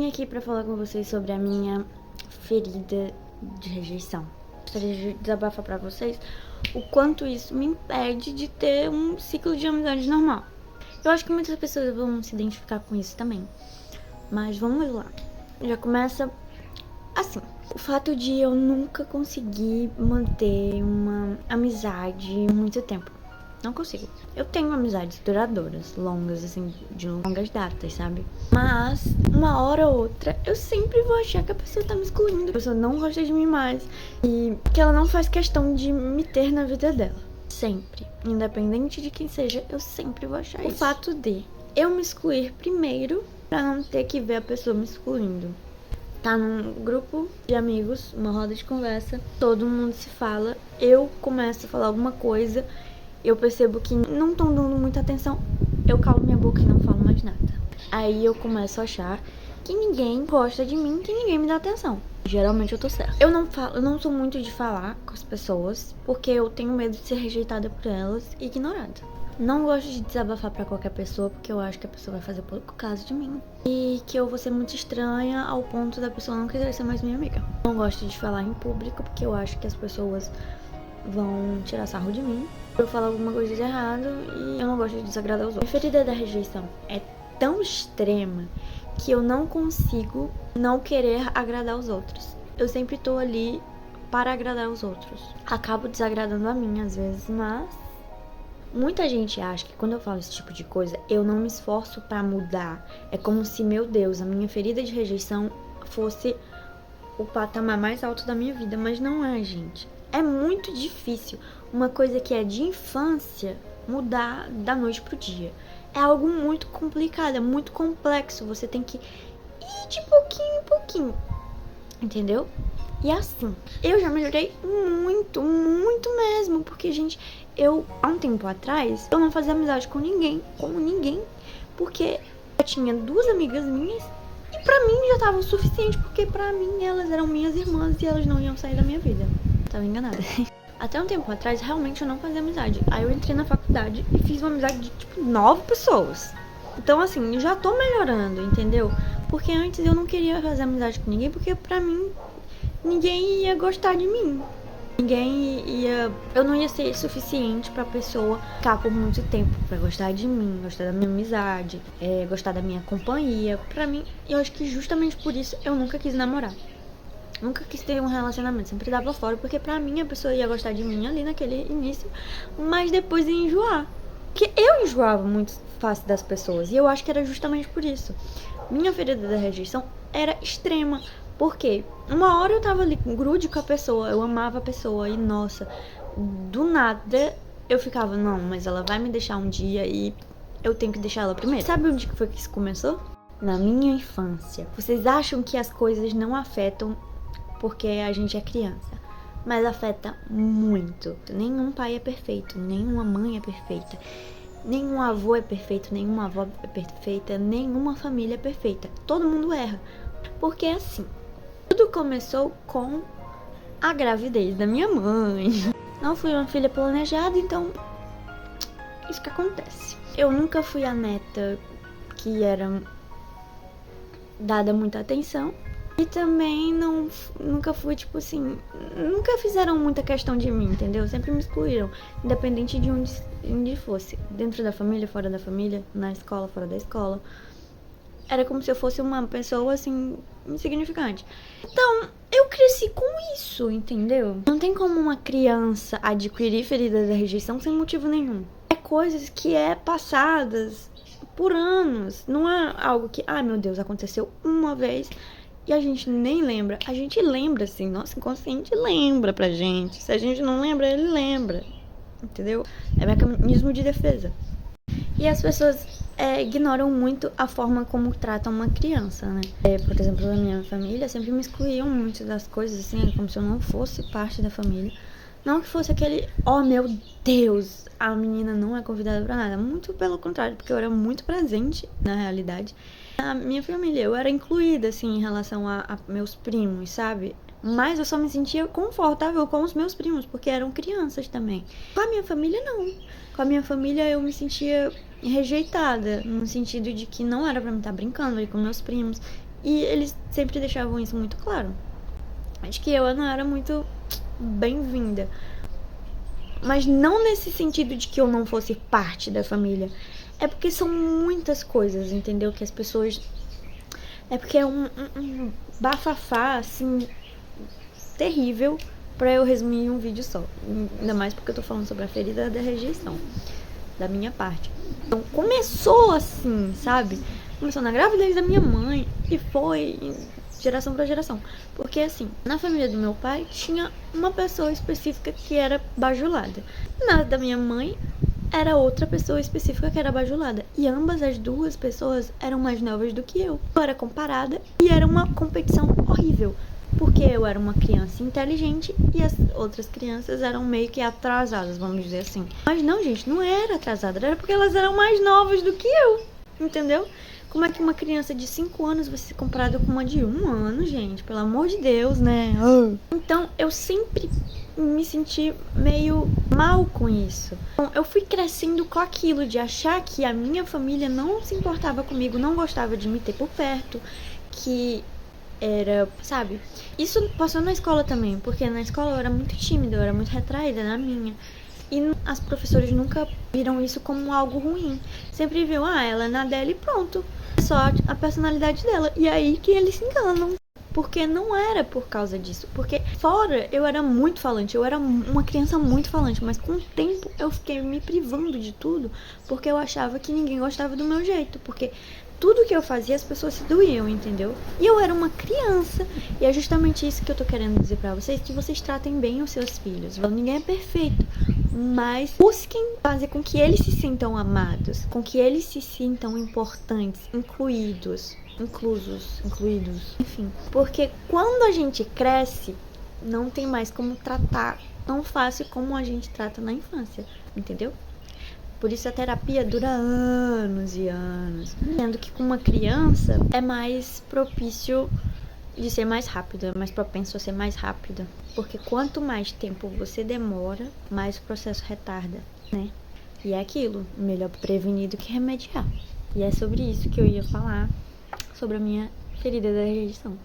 vim aqui pra falar com vocês sobre a minha ferida de rejeição. Gostaria de desabafar pra vocês o quanto isso me impede de ter um ciclo de amizade normal. Eu acho que muitas pessoas vão se identificar com isso também. Mas vamos lá. Já começa assim. O fato de eu nunca conseguir manter uma amizade muito tempo. Não consigo. Eu tenho amizades duradouras, longas, assim, de longas datas, sabe? Mas, uma hora ou outra, eu sempre vou achar que a pessoa tá me excluindo. A pessoa não gosta de mim mais. E que ela não faz questão de me ter na vida dela. Sempre. Independente de quem seja, eu sempre vou achar isso. O fato de eu me excluir primeiro, pra não ter que ver a pessoa me excluindo. Tá num grupo de amigos, uma roda de conversa, todo mundo se fala, eu começo a falar alguma coisa, eu percebo que não estão dando muita atenção, eu calo minha boca e não falo mais nada. Aí eu começo a achar que ninguém gosta de mim, que ninguém me dá atenção. Geralmente eu tô certa. Eu não sou muito de falar com as pessoas, porque eu tenho medo de ser rejeitada por elas e ignorada. Não gosto de desabafar pra qualquer pessoa, porque eu acho que a pessoa vai fazer pouco caso de mim. E que eu vou ser muito estranha ao ponto da pessoa não querer ser mais minha amiga. Não gosto de falar em público, porque eu acho que as pessoas vão tirar sarro de mim. Eu falo alguma coisa de errado e eu não gosto de desagradar os outros. A ferida da rejeição é tão extrema que eu não consigo não querer agradar os outros. Eu sempre tô ali para agradar os outros. Acabo desagradando a mim às vezes, mas muita gente acha que quando eu falo esse tipo de coisa, eu não me esforço pra mudar. É como se, meu Deus, a minha ferida de rejeição fosse o patamar mais alto da minha vida. Mas não é, gente. É muito difícil uma coisa que é de infância mudar da noite pro dia. É algo muito complicado, é muito complexo. Você tem que ir de pouquinho em pouquinho. Entendeu? E assim, eu já melhorei muito, muito mesmo. Porque, gente, há um tempo atrás, eu não fazia amizade com ninguém. Porque eu tinha duas amigas minhas e pra mim já tava o suficiente. Porque pra mim elas eram minhas irmãs e elas não iam sair da minha vida. Tava enganada. Até um tempo atrás, realmente eu não fazia amizade. Aí eu entrei na faculdade e fiz uma amizade de, 9 pessoas. Então, assim, eu já tô melhorando, entendeu? Porque antes eu não queria fazer amizade com ninguém, porque pra mim ninguém ia gostar de mim. Eu não ia ser suficiente pra pessoa ficar por muito tempo pra gostar de mim, gostar da minha amizade, gostar da minha companhia. Pra mim, eu acho que justamente por isso eu nunca quis namorar. Nunca quis ter um relacionamento, sempre dava fora, porque pra mim a pessoa ia gostar de mim ali naquele início, mas depois ia enjoar. Porque eu enjoava muito fácil das pessoas, e eu acho que era justamente por isso. Minha ferida da rejeição era extrema, porque uma hora eu tava ali grude com a pessoa, eu amava a pessoa, e nossa, do nada eu ficava, não, mas ela vai me deixar um dia e eu tenho que deixar ela primeiro. Sabe onde que foi que isso começou? Na minha infância. Vocês acham que as coisas não afetam porque a gente é criança, mas afeta muito. Nenhum pai é perfeito, nenhuma mãe é perfeita, nenhum avô é perfeito, nenhuma avó é perfeita, nenhuma família é perfeita. Todo mundo erra. Porque assim, tudo começou com a gravidez da minha mãe. Não fui uma filha planejada, então isso que acontece. Eu nunca fui a neta que era dada muita atenção. E também nunca fui, tipo assim, nunca fizeram muita questão de mim, entendeu? Sempre me excluíram, independente de onde fosse. Dentro da família, fora da família, na escola, fora da escola. Era como se eu fosse uma pessoa, assim, insignificante. Então, eu cresci com isso, entendeu? Não tem como uma criança adquirir ferida da rejeição sem motivo nenhum. É coisas que passadas por anos. Não é algo que, meu Deus, aconteceu uma vez e a gente nem lembra. A gente lembra, assim, nosso inconsciente lembra pra gente. Se a gente não lembra, ele lembra. Entendeu? É mecanismo de defesa. E as pessoas ignoram muito a forma como tratam uma criança, né? Por exemplo, na minha família sempre me excluíam muito das coisas, assim, como se eu não fosse parte da família. Não que fosse aquele, meu Deus, a menina não é convidada pra nada. Muito pelo contrário, porque eu era muito presente na realidade. Na minha família, eu era incluída, assim, em relação a meus primos, sabe? Mas eu só me sentia confortável com os meus primos, porque eram crianças também. Com a minha família, não. Com a minha família, eu me sentia rejeitada, no sentido de que não era pra mim estar brincando ali com meus primos. E eles sempre deixavam isso muito claro. Acho que eu não era muito bem-vinda. Mas não nesse sentido de que eu não fosse parte da família. É porque são muitas coisas, entendeu? Que as pessoas... É porque é um bafafá, assim, terrível pra eu resumir em um vídeo só. Ainda mais porque eu tô falando sobre a ferida da rejeição, da minha parte. Então começou assim, sabe? Começou na gravidez da minha mãe e foi geração pra geração. Porque assim, na família do meu pai tinha uma pessoa específica que era bajulada. Na da minha mãe era outra pessoa específica que era bajulada. E ambas as duas pessoas eram mais novas do que eu. Eu era comparada e era uma competição horrível. Porque eu era uma criança inteligente e as outras crianças eram meio que atrasadas, vamos dizer assim. Mas não, gente, não era atrasada, era porque elas eram mais novas do que eu, entendeu? Como é que uma criança de 5 anos vai ser comparada com uma de 1 ano, gente? Pelo amor de Deus, né? Então, eu sempre me senti meio mal com isso. Então, eu fui crescendo com aquilo de achar que a minha família não se importava comigo, não gostava de me ter por perto, que era, sabe? Isso passou na escola também, porque na escola eu era muito tímida, eu era muito retraída na minha. E as professoras nunca viram isso como algo ruim. Sempre viu, ela é na dela e pronto. É só a personalidade dela. E aí que eles se enganam. Porque não era por causa disso. Porque fora eu era muito falante, eu era uma criança muito falante, mas com o tempo eu fiquei me privando de tudo, porque eu achava que ninguém gostava do meu jeito. Porque tudo que eu fazia as pessoas se doíam, entendeu? E eu era uma criança. E é justamente isso que eu tô querendo dizer pra vocês, que vocês tratem bem os seus filhos. Ninguém é perfeito, mas busquem fazer com que eles se sintam amados, com que eles se sintam importantes, incluídos, enfim. Porque quando a gente cresce, não tem mais como tratar tão fácil como a gente trata na infância, entendeu? Por isso a terapia dura anos e anos. Sendo que com uma criança é mais propício de ser mais rápido, é mais propenso a ser mais rápido. Porque quanto mais tempo você demora, mais o processo retarda, né? E é aquilo, melhor prevenir do que remediar. E é sobre isso que eu ia falar, sobre a minha ferida da rejeição.